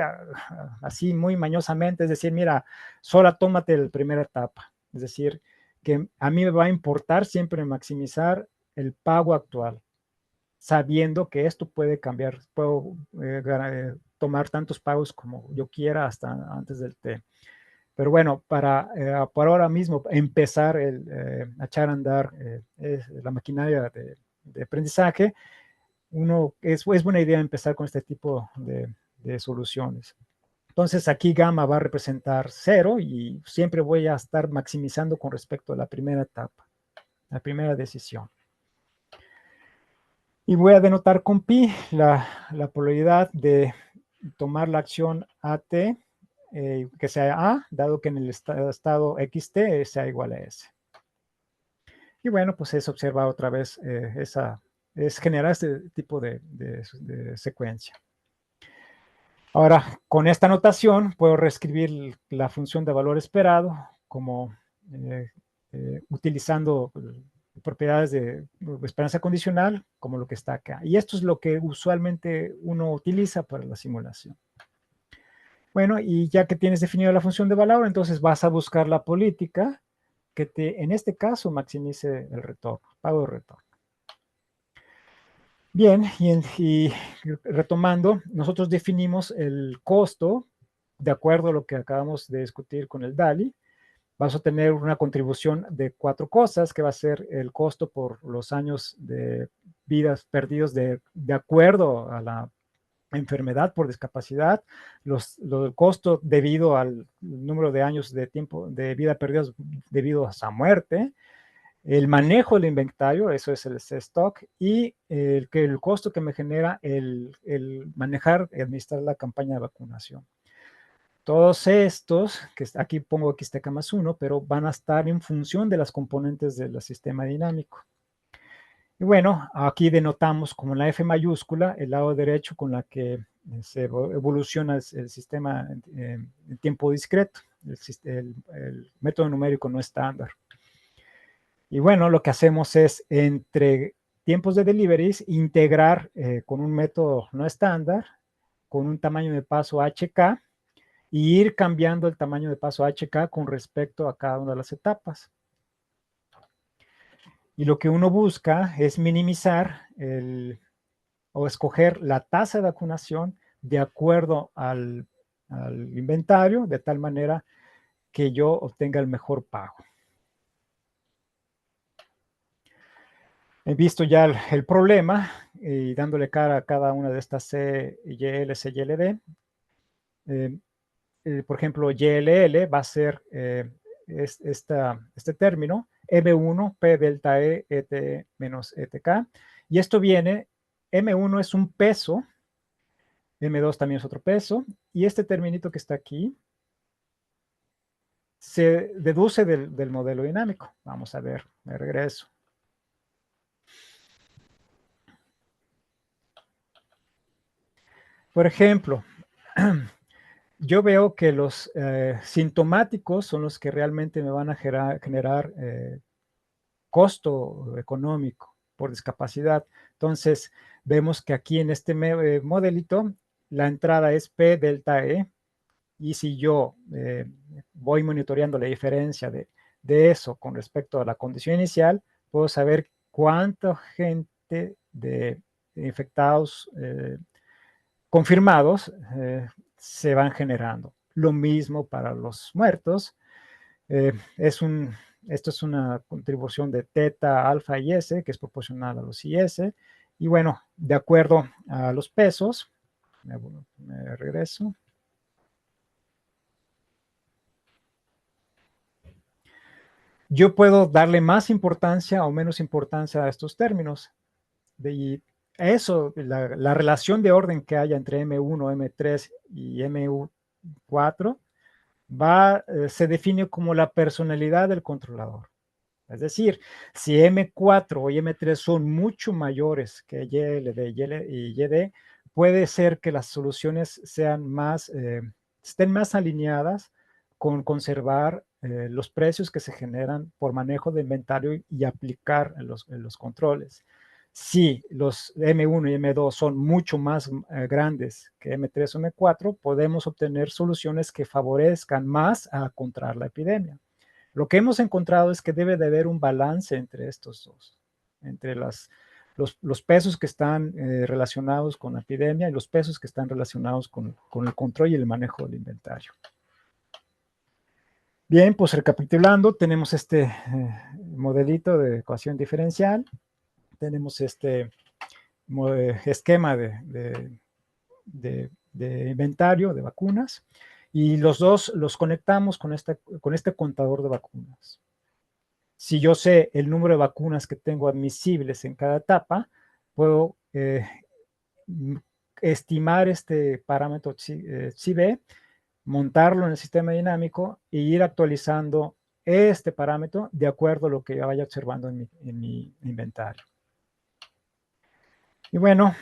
así muy mañosamente, es decir, mira, solo tómate la primera etapa. Es decir, que a mí me va a importar siempre maximizar el pago actual, sabiendo que esto puede cambiar, puedo tomar tantos pagos como yo quiera hasta antes del T. Pero bueno, por ahora mismo empezar a echar a andar la maquinaria de aprendizaje, es buena idea empezar con este tipo de soluciones. Entonces aquí gamma va a representar 0 y siempre voy a estar maximizando con respecto a la primera etapa, la primera decisión. Y voy a denotar con pi la probabilidad de tomar la acción AT, que sea A, dado que en el estado XT sea igual a S. Y bueno, pues es observar otra vez es generar este tipo de secuencia. Ahora, con esta notación puedo reescribir la función de valor esperado como utilizando propiedades de esperanza condicional, como lo que está acá. Y esto es lo que usualmente uno utiliza para la simulación. Bueno, y ya que tienes definida la función de valor, entonces vas a buscar la política que en este caso, maximice el retorno, pago de retorno. Bien, y retomando, nosotros definimos el costo de acuerdo a lo que acabamos de discutir con el DALI. Vas a tener una contribución de 4 cosas, que va a ser el costo por los años de vidas perdidos de acuerdo a la enfermedad por discapacidad, el costo debido al número de años de tiempo de vida perdidos debido a esa muerte, el manejo del inventario, eso es el stock, y el costo que me genera el manejar y administrar la campaña de vacunación. Todos estos, que aquí pongo XTK más 1, pero van a estar en función de las componentes del sistema dinámico. Y bueno, aquí denotamos como la F mayúscula el lado derecho con la que se evoluciona el sistema en tiempo discreto, el método numérico no estándar. Y bueno, lo que hacemos es entre tiempos de deliveries, integrar con un método no estándar, con un tamaño de paso HK, y ir cambiando el tamaño de paso HK con respecto a cada una de las etapas. Y lo que uno busca es minimizar o escoger la tasa de vacunación de acuerdo al inventario, de tal manera que yo obtenga el mejor pago. He visto ya el problema y dándole cara a cada una de estas CYL, CYLD. Por ejemplo, YLL va a ser este término, M1, P delta E, ET menos ETK. Y esto viene, M1 es un peso, M2 también es otro peso, y este terminito que está aquí se deduce del modelo dinámico. Vamos a ver, me regreso. Por ejemplo, yo veo que los sintomáticos son los que realmente me van a generar costo económico por discapacidad. Entonces, vemos que aquí en este modelito, la entrada es P delta E, y si yo voy monitoreando la diferencia de eso con respecto a la condición inicial, puedo saber cuánta gente de infectados confirmados se van generando. Lo mismo para los muertos. Esto es una contribución de teta, alfa y S, que es proporcional a los IS. Y bueno, de acuerdo a los pesos, me regreso. Yo puedo darle más importancia o menos importancia a estos términos. Y eso, la relación de orden que haya entre M1, M3 y MU4 se define como la personalidad del controlador. Es decir, si M4 y M3 son mucho mayores que YLD y YD, puede ser que las soluciones sean estén más alineadas con conservar los precios que se generan por manejo de inventario y aplicar en los controles. Si los M1 y M2 son mucho más grandes que M3 o M4, podemos obtener soluciones que favorezcan más a controlar la epidemia. Lo que hemos encontrado es que debe de haber un balance entre estos dos, entre los pesos que están relacionados con la epidemia y los pesos que están relacionados con el control y el manejo del inventario. Bien, pues recapitulando, tenemos este modelito de ecuación diferencial, tenemos este esquema de inventario de vacunas, y los dos los conectamos con este contador de vacunas. Si yo sé el número de vacunas que tengo admisibles en cada etapa, puedo estimar este parámetro CB, montarlo en el sistema dinámico e ir actualizando este parámetro de acuerdo a lo que vaya observando en mi inventario. Y bueno,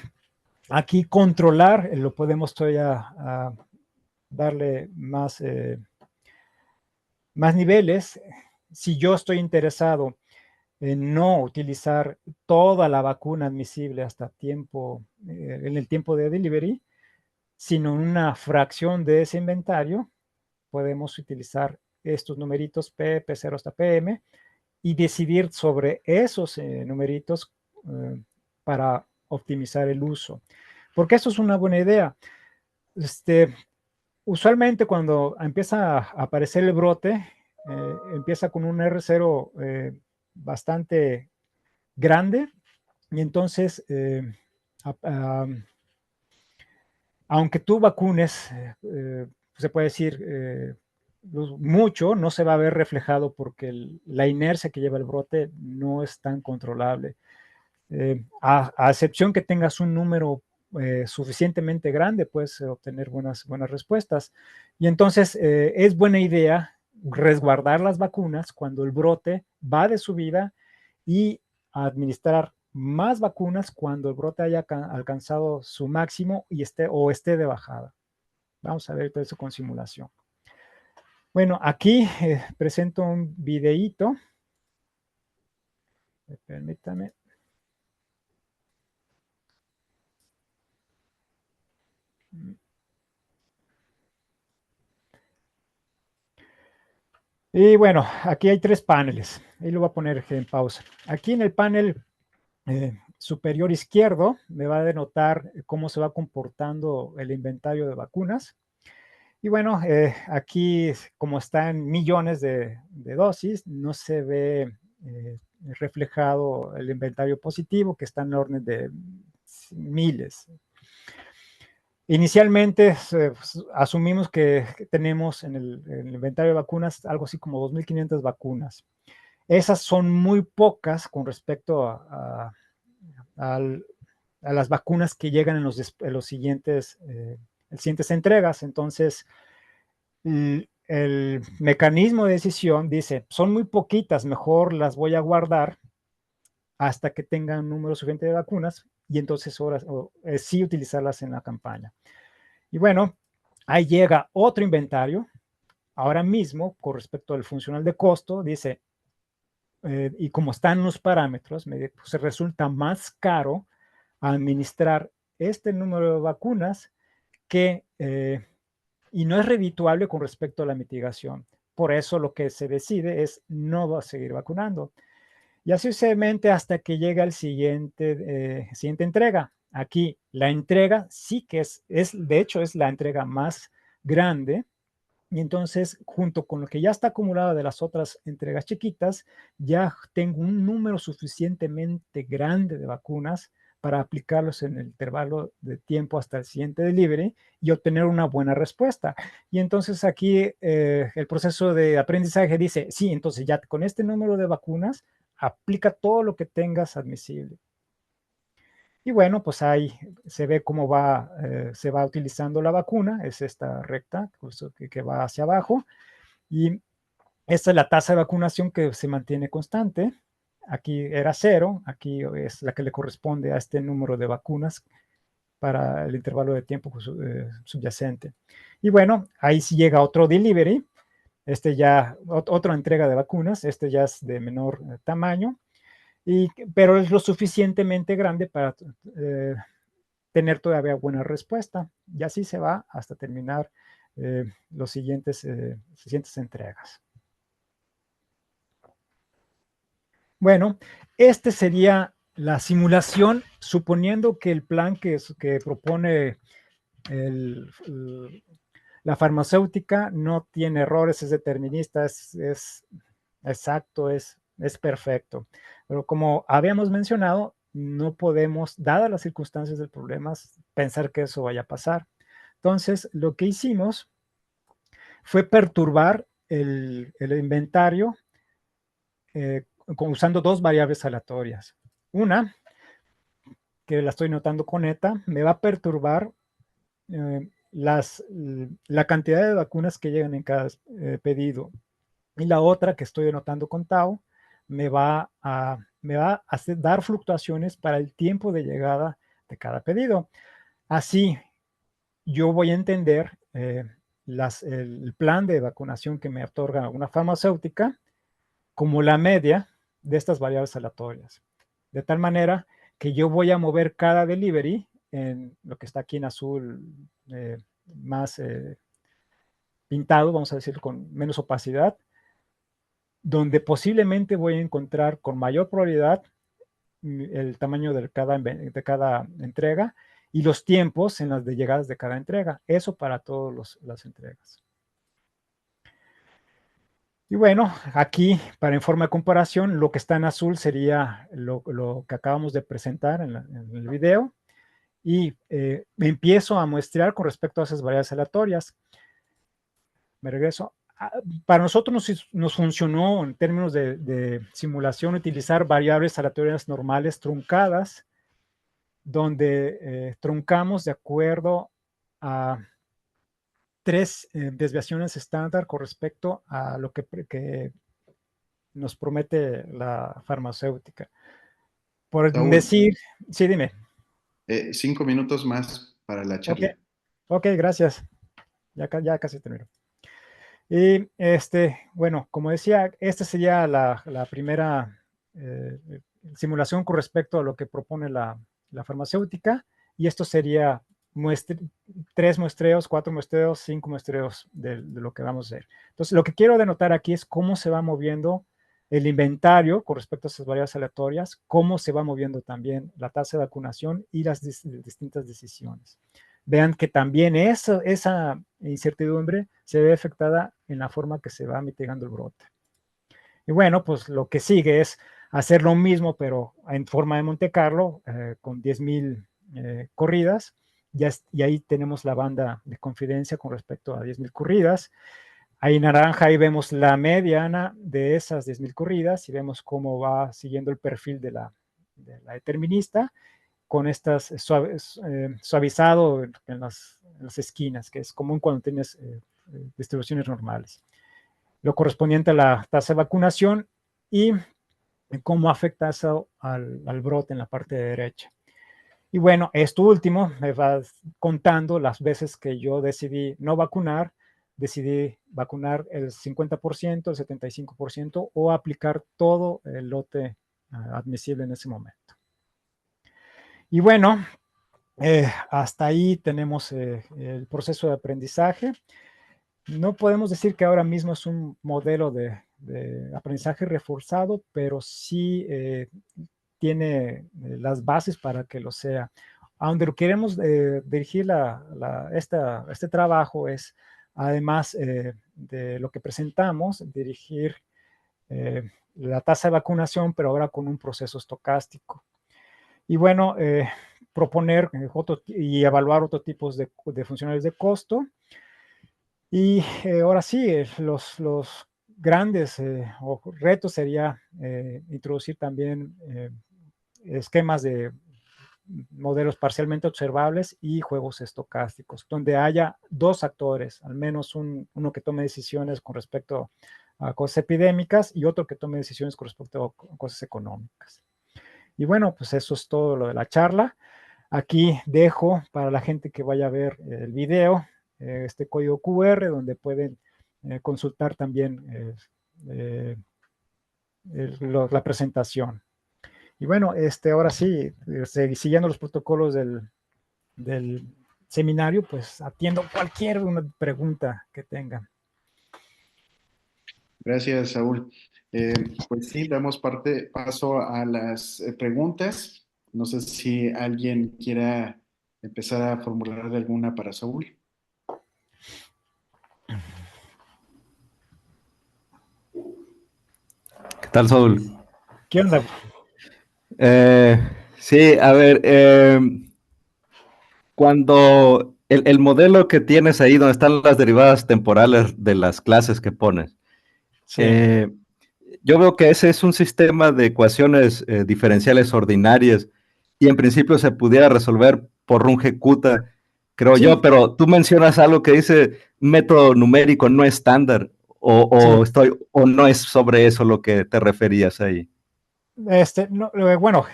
aquí controlar, lo podemos todavía darle más niveles. Si yo estoy interesado en no utilizar toda la vacuna admisible hasta en el tiempo de delivery, sino una fracción de ese inventario, podemos utilizar estos numeritos P, P0 hasta PM, y decidir sobre esos numeritos para optimizar el uso. Porque eso es una buena idea. Usualmente cuando empieza a aparecer el brote, empieza con un R0 bastante grande, y entonces, aunque tú vacunes, se puede decir, mucho, no se va a ver reflejado porque la inercia que lleva el brote no es tan controlable. A excepción que tengas un número suficientemente grande, puedes obtener buenas respuestas. Y entonces es buena idea resguardar las vacunas cuando el brote va de subida y administrar más vacunas cuando el brote haya alcanzado su máximo y esté de bajada. Vamos a ver todo eso con simulación. Bueno, aquí presento un videíto. Permítame. Y bueno, aquí hay 3 paneles. Ahí lo voy a poner en pausa. Aquí en el panel superior izquierdo me va a denotar cómo se va comportando el inventario de vacunas. Y bueno, aquí como están millones de dosis, no se ve reflejado el inventario positivo, que está en orden de miles. Inicialmente asumimos que tenemos en el inventario de vacunas algo así como 2.500 vacunas. Esas son muy pocas con respecto a las vacunas que llegan en los siguientes entregas. Entonces, el mecanismo de decisión dice, son muy poquitas, mejor las voy a guardar hasta que tengan un número suficiente de vacunas y entonces ahora sí utilizarlas en la campaña. Y bueno, ahí llega otro inventario. Ahora mismo, con respecto al funcional de costo, dice, y como están los parámetros, pues, se resulta más caro administrar este número de vacunas que, y no es redituable con respecto a la mitigación. Por eso lo que se decide es no va a seguir vacunando. Y así sucesivamente hasta que llega el siguiente entrega. Aquí la entrega sí que de hecho, es la entrega más grande. Y entonces, junto con lo que ya está acumulado de las otras entregas chiquitas, ya tengo un número suficientemente grande de vacunas para aplicarlos en el intervalo de tiempo hasta el siguiente delivery y obtener una buena respuesta. Y entonces aquí el proceso de aprendizaje dice, sí, entonces ya con este número de vacunas, aplica todo lo que tengas admisible. Y bueno, pues ahí se ve cómo se va utilizando la vacuna, es esta recta que va hacia abajo, y esta es la tasa de vacunación que se mantiene constante. Aquí era 0, aquí es la que le corresponde a este número de vacunas para el intervalo de tiempo subyacente. Y bueno, ahí sí llega otro delivery, otra entrega de vacunas, ya es de menor tamaño, pero es lo suficientemente grande para tener todavía buena respuesta. Y así se va hasta terminar las siguientes entregas. Bueno, sería la simulación, suponiendo que el plan que propone la farmacéutica no tiene errores, es determinista, es exacto, es perfecto. Pero como habíamos mencionado, no podemos, dadas las circunstancias del problema, pensar que eso vaya a pasar. Entonces, lo que hicimos fue perturbar el inventario usando 2 variables aleatorias. Una, que la estoy notando con eta, me va a perturbar la cantidad de vacunas que llegan en cada pedido. Y la otra que estoy anotando con tau me va a dar fluctuaciones para el tiempo de llegada de cada pedido. Así, yo voy a entender el plan de vacunación que me otorga una farmacéutica como la media de estas variables aleatorias. De tal manera que yo voy a mover cada delivery en lo que está aquí en azul más pintado, vamos a decir, con menos opacidad, donde posiblemente voy a encontrar con mayor probabilidad el tamaño de cada entrega y los tiempos en las de llegadas de cada entrega. Eso para todas las entregas. Y bueno, aquí, para en forma de comparación, lo que está en azul sería lo que acabamos de presentar en el video. Y me empiezo a muestrear con respecto a esas variables aleatorias. Me regreso. Para nosotros nos funcionó en términos de simulación utilizar variables aleatorias normales truncadas, donde truncamos de acuerdo a 3 desviaciones estándar con respecto a lo que nos promete la farmacéutica. Por Saúl, decir, sí, dime. 5 minutos más para la charla. Ok, gracias. Ya casi termino. Y bueno, como decía, esta sería la primera simulación con respecto a lo que propone la farmacéutica, y esto sería 3 muestreos, 4 muestreos, 5 muestreos de lo que vamos a hacer. Entonces, lo que quiero denotar aquí es cómo se va moviendo el inventario con respecto a esas variables aleatorias, cómo se va moviendo también la tasa de vacunación y las distintas decisiones. Vean que también esa incertidumbre se ve afectada en la forma que se va mitigando el brote. Y bueno, pues lo que sigue es hacer lo mismo, pero en forma de Monte Carlo, con 10,000 corridas, y ahí tenemos la banda de confidencia con respecto a 10,000 corridas. Ahí naranja, ahí vemos la mediana de esas 10,000 corridas y vemos cómo va siguiendo el perfil de la determinista con estas suavizado en las esquinas, que es común cuando tienes distribuciones normales. Lo correspondiente a la tasa de vacunación y cómo afecta eso al brote en la parte derecha. Y bueno, esto último me va contando las veces que yo decidí no vacunar, decidí vacunar el 50%, el 75% o aplicar todo el lote admisible en ese momento. Y bueno, hasta ahí tenemos el proceso de aprendizaje. No podemos decir que ahora mismo es un modelo de aprendizaje reforzado, pero sí tiene las bases para que lo sea. A donde lo queremos dirigir este trabajo es, además de lo que presentamos, dirigir la tasa de vacunación, pero ahora con un proceso estocástico. Y bueno, proponer y evaluar otros tipos de funcionales de costo. Y ahora sí, los grandes retos sería introducir también esquemas de modelos parcialmente observables y juegos estocásticos, donde haya dos actores, al menos uno que tome decisiones con respecto a cosas epidémicas y otro que tome decisiones con respecto a cosas económicas. Y bueno, pues eso es todo lo de la charla. Aquí dejo para la gente que vaya a ver el video este código QR donde pueden consultar también la presentación. Y bueno, ahora sí, siguiendo los protocolos del seminario, pues atiendo cualquier pregunta que tengan. Gracias, Saúl. Pues sí, damos paso a las preguntas. No sé si alguien quiera empezar a formular alguna para Saúl. ¿Qué tal, Saúl? ¿Qué onda? Eh, sí, a ver, cuando el modelo que tienes ahí, donde están las derivadas temporales de las clases que pones, Sí. yo veo que ese es un sistema de ecuaciones diferenciales ordinarias y en principio se pudiera resolver por Runge-Kutta, creo Sí. yo, pero tú mencionas algo que dice método numérico no estándar, o no es sobre eso lo que te referías ahí. No, bueno,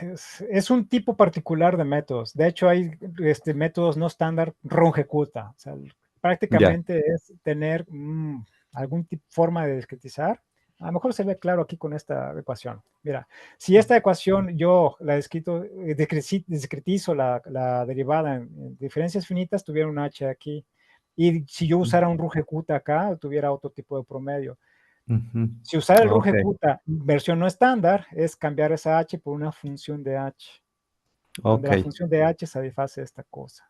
es un tipo particular de métodos. De hecho, hay métodos no estándar Runge-Kutta. O sea, prácticamente es tener algún forma de discretizar. A lo mejor se ve claro aquí con esta ecuación. Mira, si esta ecuación yo la discretizo la derivada en diferencias finitas, tuviera un h aquí. Y si yo usara un Runge-Kutta acá, tuviera otro tipo de promedio. Si usar el Runge-Kutta versión no estándar, es cambiar esa h por una función de h, donde la función de h satisface esta cosa.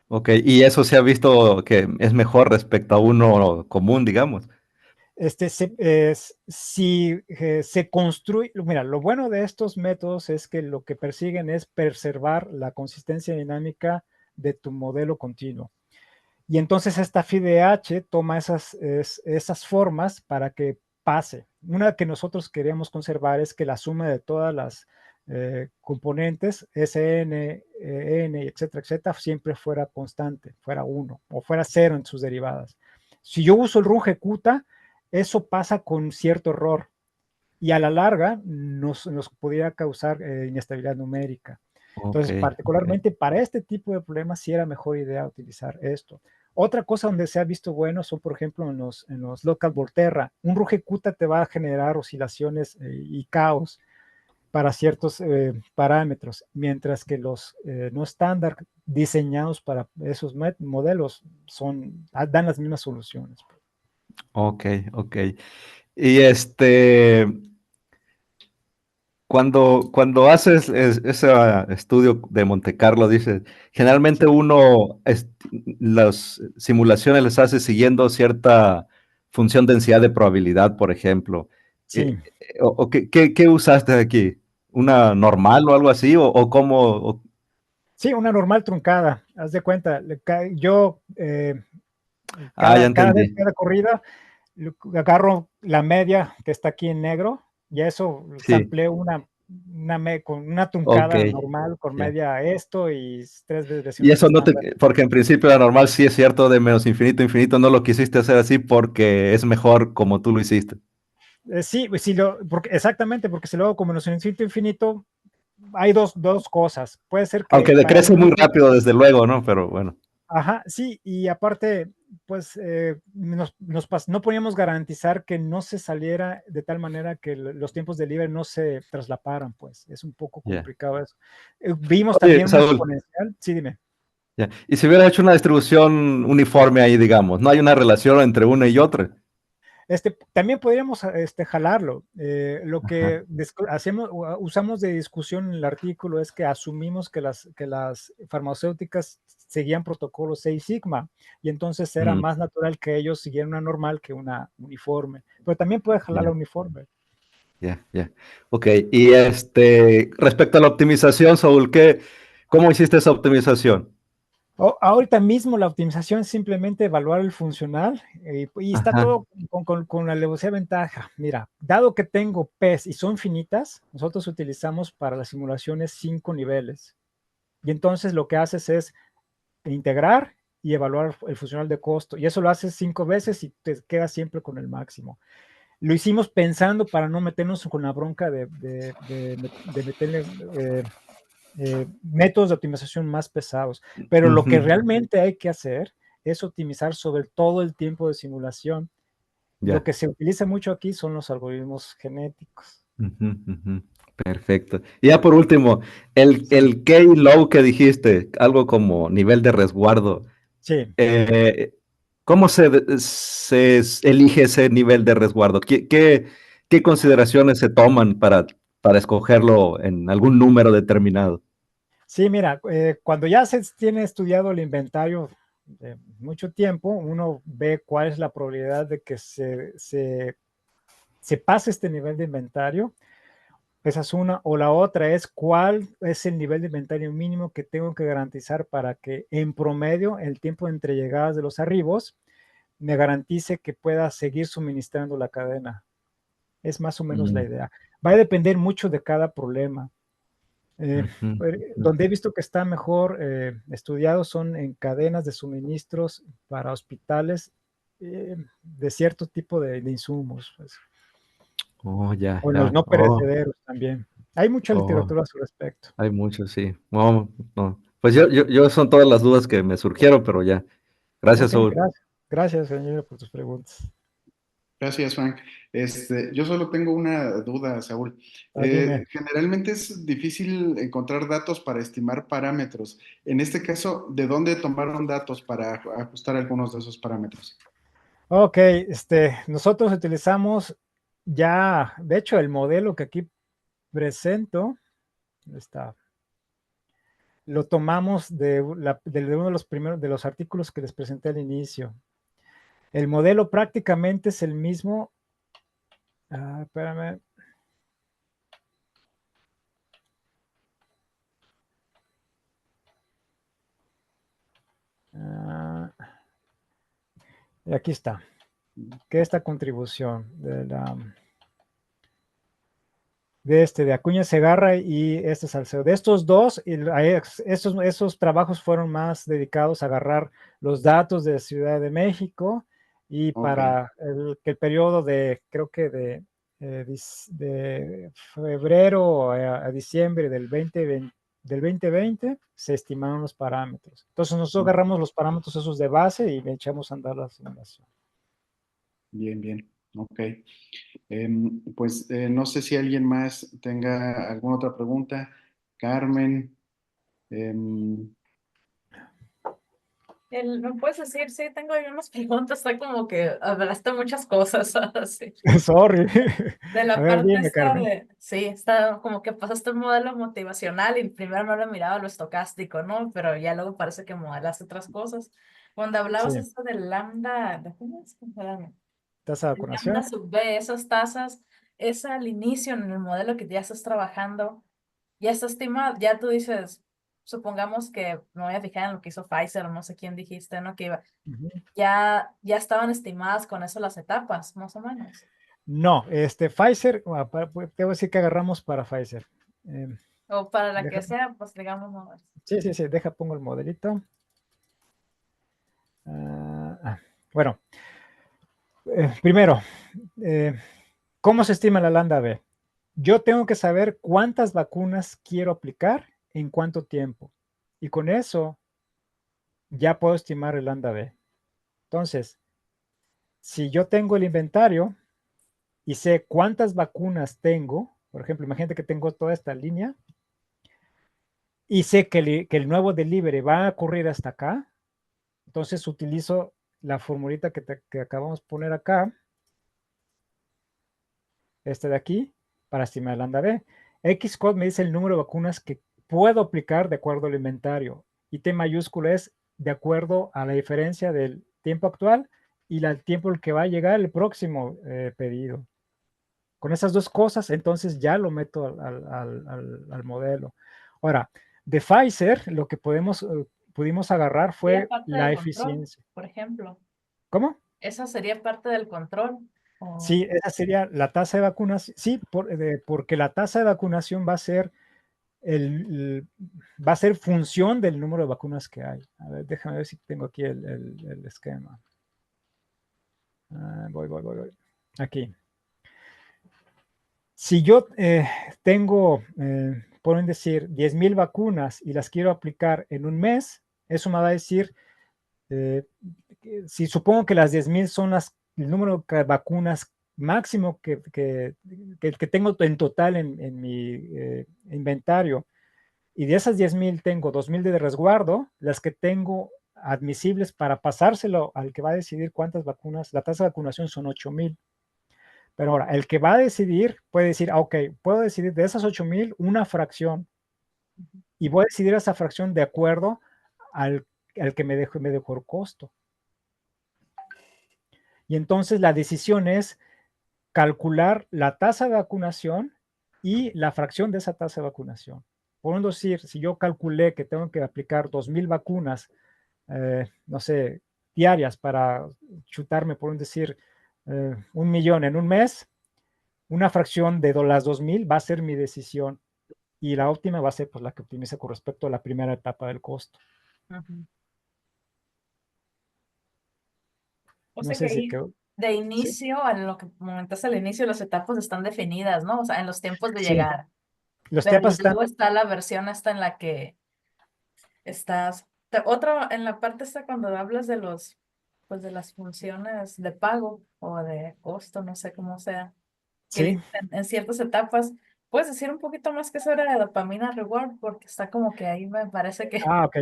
Ok, y eso se ha visto que es mejor respecto a uno común, digamos. Si se construye, mira, lo bueno de estos métodos es que lo que persiguen es preservar la consistencia dinámica de tu modelo continuo. Y entonces esta phi de h toma esas formas para que pase. Una que nosotros queríamos conservar es que la suma de todas las componentes, Sn, n, etcétera, siempre fuera constante, fuera 1 o fuera 0 en sus derivadas. Si yo uso el Runge-Kutta, eso pasa con cierto error y a la larga nos podría causar inestabilidad numérica. Entonces, particularmente para este tipo de problemas, sí era mejor idea utilizar esto. Otra cosa donde se ha visto bueno son, por ejemplo, en los local Volterra. Un Runge-Kutta te va a generar oscilaciones y caos. para ciertos parámetros, mientras que los no estándar diseñados para esos modelos dan las mismas soluciones. Ok, ok. Y cuando haces ese estudio de Monte Carlo, dices, generalmente las simulaciones les hace siguiendo cierta función densidad de probabilidad, por ejemplo. Sí. ¿Qué usaste aquí? ¿Una normal o algo así? ¿O cómo? Sí, una normal truncada. Haz de cuenta, yo Ya cada vez, entendí. cada corrida, agarro la media que está aquí en negro, y eso Sí, sampleo con una ok. truncada normal, con Ya. media esto y 3 Y versiones eso no estándar. porque en principio la normal sí es cierto de menos infinito, infinito, no lo quisiste hacer así porque es mejor como tú lo hiciste. Sí, exactamente, porque si luego como en el infinito infinito, hay dos cosas. Puede ser que Aunque para decrece muy algunos. rápido, desde luego, ¿no? Pero bueno. Ajá, sí, y aparte, pues no podíamos garantizar que no se saliera de tal manera que los tiempos de libre no se traslaparan, pues es un poco Ya. complicado eso. Vimos Oye, también un Saúl, exponencial, sí, dime. ya. Y si hubiera hecho una distribución uniforme ahí, digamos, no hay una relación entre una y otra. También podríamos jalarlo. Lo Ajá. que usamos de discusión en el artículo es que asumimos que las farmacéuticas seguían protocolo 6 sigma y entonces era Mm, más natural que ellos siguieran una normal que una uniforme. Pero también puede jalar la ya, uniforme. ya, ya. Ok, y respecto a la optimización, Saúl, ¿cómo hiciste esa optimización? Ahorita mismo la optimización es simplemente evaluar el funcional y está Ajá. todo con la alevosía ventaja. Mira, dado que tengo P's y son finitas, nosotros utilizamos para las simulaciones 5 niveles. Y entonces lo que haces es integrar y evaluar el funcional de costo. Y eso lo haces 5 veces y te quedas siempre con el máximo. Lo hicimos pensando para no meternos con la bronca de meterle métodos de optimización más pesados. Pero lo que Ujú. realmente hay que hacer es optimizar sobre todo el tiempo de simulación. Lo Ya. que se utiliza mucho aquí son los algoritmos genéticos. Ujú, ujú. Perfecto. Y ya por último, Sí, el K-Low que dijiste, algo como nivel de resguardo, sí. eh, ¿cómo se elige ese nivel de resguardo? ¿Qué consideraciones se toman para escogerlo en algún número determinado? Sí, mira, cuando ya se tiene estudiado el inventario de mucho tiempo, uno ve cuál es la probabilidad de que se pase este nivel de inventario. Esa es una. O la otra es cuál es el nivel de inventario mínimo que tengo que garantizar para que en promedio el tiempo de entrellegadas de los arribos me garantice que pueda seguir suministrando la cadena. Es más o menos la Mm, idea. Va a depender mucho de cada problema. ujú, ujú. Donde he visto que está mejor estudiado son en cadenas de suministros para hospitales de cierto tipo de insumos, pues, Oh, ya, o en los ya. no Oh, perecederos también. Hay mucha oh, literatura a su respecto. hay muchos, sí. No, no. Pues yo son todas las dudas que me surgieron, pero ya. Gracias, Ok, Saúl. gracias. Gracias, señor, por tus preguntas. Gracias, Frank. Yo solo tengo una duda, Saúl. Dime. Generalmente es difícil encontrar datos para estimar parámetros. En este caso, ¿de dónde tomaron datos para ajustar algunos de esos parámetros? Ok, nosotros utilizamos ya, de hecho, el modelo que aquí presento, está, lo tomamos de uno de los primeros, de los artículos que les presenté al inicio. El modelo prácticamente es el mismo. Espérame. Ah, Aquí está. Que esta contribución de Acuña Segarra y Salcedo. De estos dos, esos trabajos fueron más dedicados a agarrar los datos de Ciudad de México y Ok, para que el periodo creo que de febrero a diciembre del 2020 se estimaron los parámetros. Entonces nosotros agarramos los parámetros esos de base y le echamos a andar la simulación. bien, bien. Ok. Pues no sé si alguien más tenga alguna otra pregunta. Carmen. em, ¿Me puedes decir? Sí, tengo ahí unas preguntas, está como que hablaste muchas cosas, así. Sorry. De A la ver, parte dime, esta Carmen. sí, está como que pasaste un modelo motivacional y primero no le miraba lo estocástico, ¿no? Pero ya luego parece que modelaste otras cosas. Cuando hablabas Sí, esto del lambda, ¿de cómo es? Espérame. tasa de El lambda vacunación. sub B, esas tasas, es al inicio en el modelo que ya estás trabajando, ya está estimado, ya tú dices, supongamos que me voy a fijar en lo que hizo Pfizer, o no sé quién dijiste, ¿no? Que Ujú. ya estaban estimadas con eso las etapas, más o menos. No, Pfizer, te voy a decir que agarramos para Pfizer. Em, O para la que deja- sea, pues digamos, no. sí, deja, pongo el modelito. Bueno, primero, eh, ¿cómo se estima la lambda B? Yo tengo que saber cuántas vacunas quiero aplicar en cuánto tiempo. Y con eso ya puedo estimar el lambda B. Entonces, si yo tengo el inventario y sé cuántas vacunas tengo, por ejemplo, imagínate que tengo toda esta línea y sé que el nuevo delivery va a ocurrir hasta acá, entonces utilizo la formulita que acabamos de poner acá, de aquí, para estimar el lambda B. Xcode me dice el número de vacunas que puedo aplicar de acuerdo al inventario. Y T mayúscula es de acuerdo a la diferencia del tiempo actual y el tiempo el que va a llegar el próximo pedido. Con esas dos cosas, entonces ya lo meto al modelo. Ahora, de Pfizer, lo que pudimos agarrar Sería fue parte la del control, eficiencia. por ejemplo. ¿Cómo? Esa sería parte del control. Sí, esa sería la tasa de vacunas. Sí, porque la tasa de vacunación va a ser va a ser función del número de vacunas que hay. A ver, déjame ver si tengo aquí el esquema. Voy. Aquí. Si yo tengo, pueden decir, 10,000 vacunas y las quiero aplicar en un mes, eso me va a decir, eh, si supongo que las 10,000 son el número de vacunas máximo que tengo en total en mi inventario, y de esas 10,000 tengo 2,000 de resguardo, las que tengo admisibles para pasárselo al que va a decidir cuántas vacunas, la tasa de vacunación son 8,000. Pero ahora, el que va a decidir puede decir, ok, puedo decidir de esas 8,000 una fracción y voy a decidir esa fracción de acuerdo al, al que me dejó el costo. Y entonces la decisión es calcular la tasa de vacunación y la fracción de esa tasa de vacunación. Por decir, si yo calculé que tengo que aplicar 2,000 vacunas, no sé, diarias para chutarme, por decir, 1,000,000 en un mes, una fracción de las 2,000 va a ser mi decisión y la óptima va a ser pues, la que optimiza con respecto a la primera etapa del costo. O No sea que sé si ahí quedó. de Sí, inicio, a lo que comentaste al inicio, las etapas están definidas, ¿no? O sea, en los tiempos de sí, llegar. los Pero tepas están. luego está la versión esta en la que estás. Otro, en la parte esta cuando hablas de pues de las funciones de pago o de costo, no sé cómo sea, que Sí, dices en ciertas etapas, ¿puedes decir un poquito más que sobre la dopamina reward? Porque está como que ahí me parece que, ok,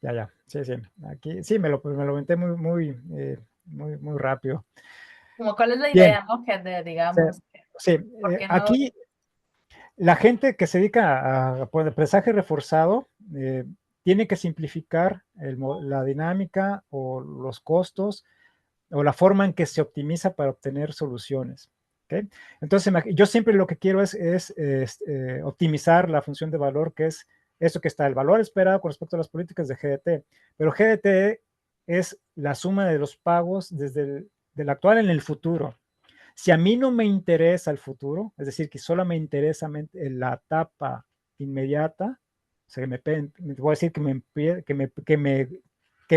ya. Sí. Aquí, sí, me lo aventé muy rápido. como cuál es la Bien, idea, ¿no? Que sí, digamos, sí, ¿por qué no? aquí la gente que se dedica a pues, aprendizaje reforzado tiene que simplificar la dinámica o los costos o la forma en que se optimiza para obtener soluciones. ¿Okay? Entonces, yo siempre lo que quiero es optimizar la función de valor, que es eso que está el valor esperado con respecto a las políticas de GDT. Pero GDT es la suma de los pagos desde del actual en el futuro. Si a mí no me interesa el futuro, es decir, que solo me interesa la etapa inmediata, o sea, me voy a decir que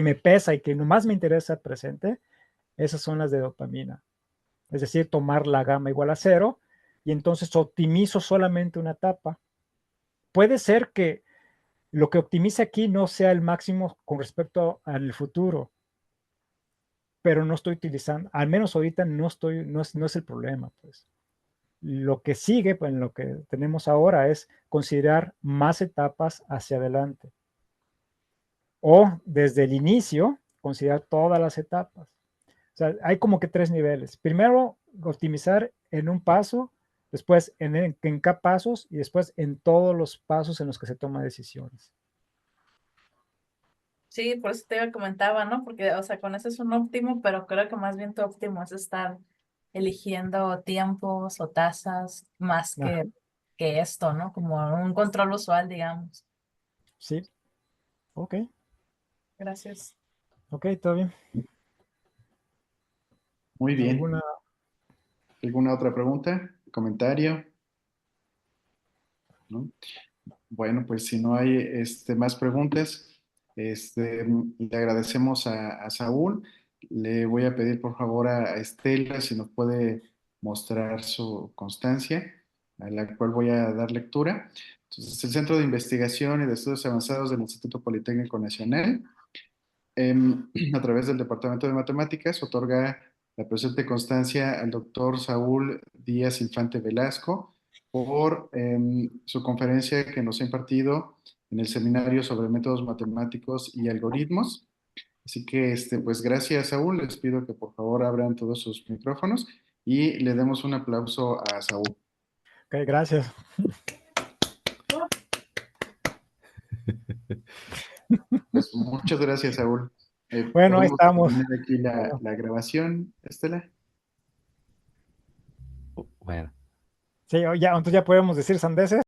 me pesa y que nomás me interesa el presente, esas son las de dopamina. Es decir, tomar la gamma igual a 0 y entonces optimizo solamente una etapa. Puede ser que lo que optimice aquí no sea el máximo con respecto al futuro, pero no estoy utilizando, al menos ahorita no es el problema, pues. Lo que sigue, pues, en lo que tenemos ahora es considerar más etapas hacia adelante. O desde el inicio, considerar todas las etapas. O sea, hay como que 3 niveles. Primero, optimizar en un paso, después en K pasos y después en todos los pasos en los que se toman decisiones. Sí, por eso te comentaba, ¿no? Porque, o sea, con eso es un óptimo, pero creo que más bien tu óptimo es estar eligiendo tiempos o tasas más Ajá. que esto, ¿no? Como un control usual, digamos. Sí, ok, Gracias. ok, todo bien. Muy bien. ¿Alguna? ¿Alguna otra pregunta? ¿Comentario? ¿No? Bueno, pues si no hay más preguntas, le agradecemos a Saúl. Le voy a pedir por favor a Estela si nos puede mostrar su constancia, a la cual voy a dar lectura. Entonces, el Centro de Investigación y de Estudios Avanzados del Instituto Politécnico Nacional, a través del Departamento de Matemáticas, otorga la presente constancia al doctor Saúl Díaz Infante Velasco por su conferencia que nos ha impartido en el seminario sobre métodos matemáticos y algoritmos. Así que, pues gracias, Saúl. Les pido que por favor abran todos sus micrófonos y le demos un aplauso a Saúl. Ok, gracias. Pues muchas gracias, Saúl. Bueno, ahí ¿Podemos estamos. terminar aquí Bueno, la grabación, Estela? Bueno. sí, entonces ya podemos decir sandeces.